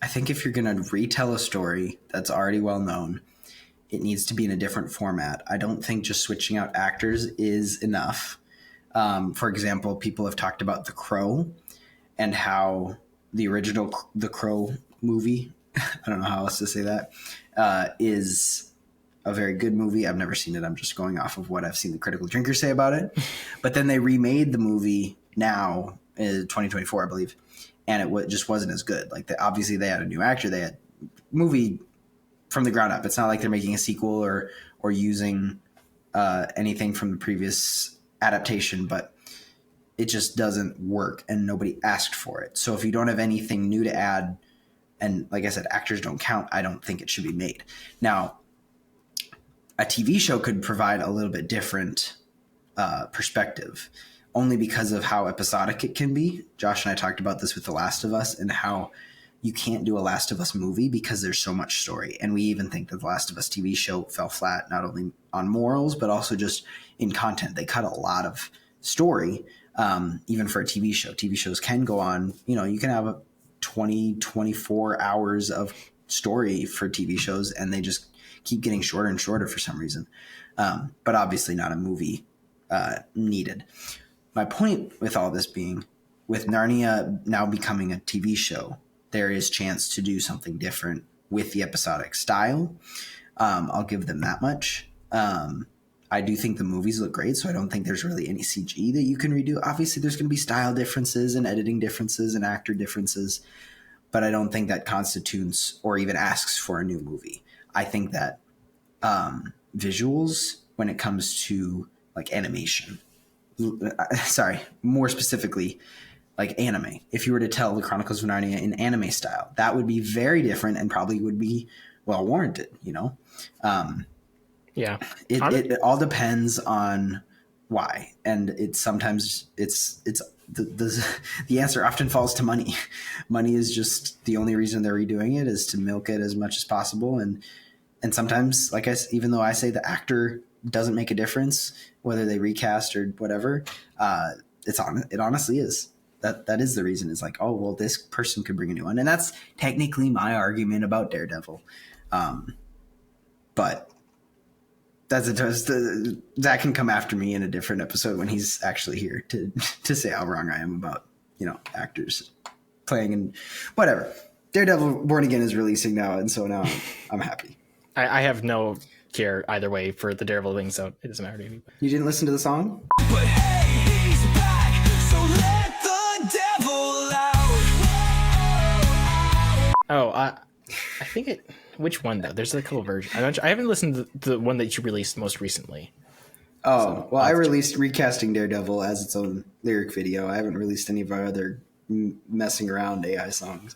I think if you're going to retell a story that's already well known, it needs to be in a different format. I don't think just switching out actors is enough. For example, people have talked about The Crow and how the original The Crow movie, I don't know how else to say that, is a very good movie. I've never seen it. I'm just going off of what I've seen the critical drinkers say about it. But then they remade the movie now in 2024, I believe, and it just wasn't as good. Like, obviously they had a new actor. They had movie from the ground up. It's not like they're making a sequel or using anything from the previous adaptation, but it just doesn't work and nobody asked for it. So if you don't have anything new to add, and like I said, actors don't count, I don't think it should be made. Now, a TV show could provide a little bit different perspective, only because of how episodic it can be. Josh and I talked about this with The Last of Us and how you can't do a Last of Us movie because there's so much story. And we even think that The Last of Us TV show fell flat, not only on morals, but also just in content. They cut a lot of story, even for a TV show. TV shows can go on, you can have 24 hours of story for TV shows, and they just keep getting shorter and shorter for some reason. But obviously not a movie needed. My point with all this being, with Narnia now becoming a TV show, there is chance to do something different with the episodic style. I'll give them that much. I do think the movies look great, so I don't think there's really any CG that you can redo. Obviously, there's going to be style differences and editing differences and actor differences, but I don't think that constitutes or even asks for a new movie. I think that visuals, when it comes to like animation, more specifically, like anime. If you were to tell the Chronicles of Narnia in anime style, that would be very different and probably would be well warranted, Yeah. It all depends on why. And sometimes the answer often falls to money. Money is just the only reason they're redoing it, is to milk it as much as possible. And sometimes, even though I say the actor doesn't make a difference, whether they recast or whatever, it honestly is. That is the reason. It's like, oh, well, this person could bring a new one. And that's technically my argument about Daredevil. But that can come after me in a different episode when he's actually here to say how wrong I am about, actors playing and whatever. Daredevil Born Again is releasing now, and so now I'm happy. I have no care either way for the Daredevil thing, so it doesn't matter to me. You didn't listen to the song? But hey, he's back, so let the devil out. Oh, I think it. Which one though? There's a couple versions. I haven't listened to the one that you released most recently. Oh, well, I released Recasting Daredevil as its own lyric video. I haven't released any of our other messing around AI songs.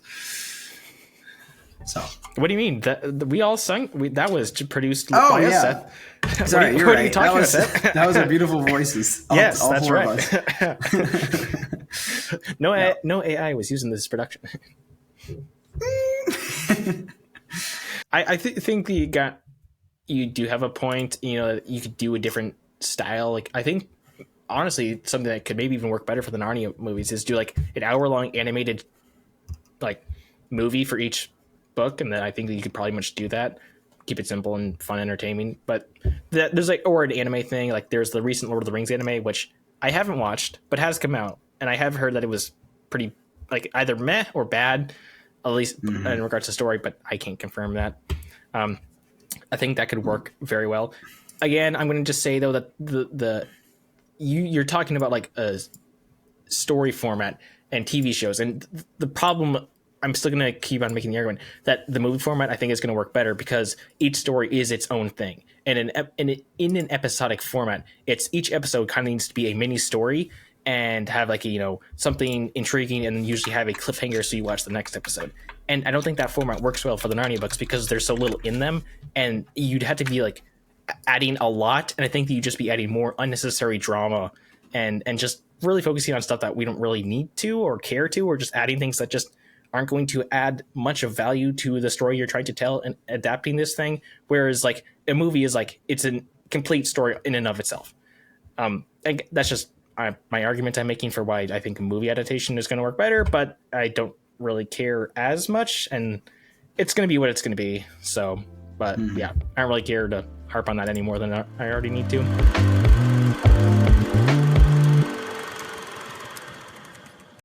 So, what do you mean? That we all sung? that was produced by us, yeah. Seth. Sorry, you're what right. Are you talking about? That was our beautiful voices. Yes, all that's four right. Of us. No AI was used in this production. I think that you do have a point. You could do a different style. Like, I think honestly, something that could maybe even work better for the Narnia movies is do like an hour-long animated like movie for each book, and then I think that you could probably much do that. Keep it simple and fun, entertaining. But there's or an anime thing. Like there's the recent Lord of the Rings anime, which I haven't watched, but has come out, and I have heard that it was pretty like either meh or bad, at least in regards to story. But I can't confirm that. I think that could work very well. Again, I'm going to just say though that you're talking about like a story format and TV shows, and the problem. I'm still going to keep on making the argument that the movie format, I think, is going to work better because each story is its own thing. And in an episodic format, each episode kind of needs to be a mini story and have like something intriguing, and then usually have a cliffhanger so you watch the next episode. And I don't think that format works well for the Narnia books because there's so little in them, and you'd have to be like adding a lot. And I think that you'd just be adding more unnecessary drama and just really focusing on stuff that we don't really need to or care to, or just adding things that just aren't going to add much of value to the story you're trying to tell and adapting this thing. Whereas like a movie is like, it's a complete story in and of itself. That's just my argument I'm making for why I think a movie adaptation is going to work better, but I don't really care as much, and it's going to be what it's going to be. So, but yeah, I don't really care to harp on that any more than I already need to.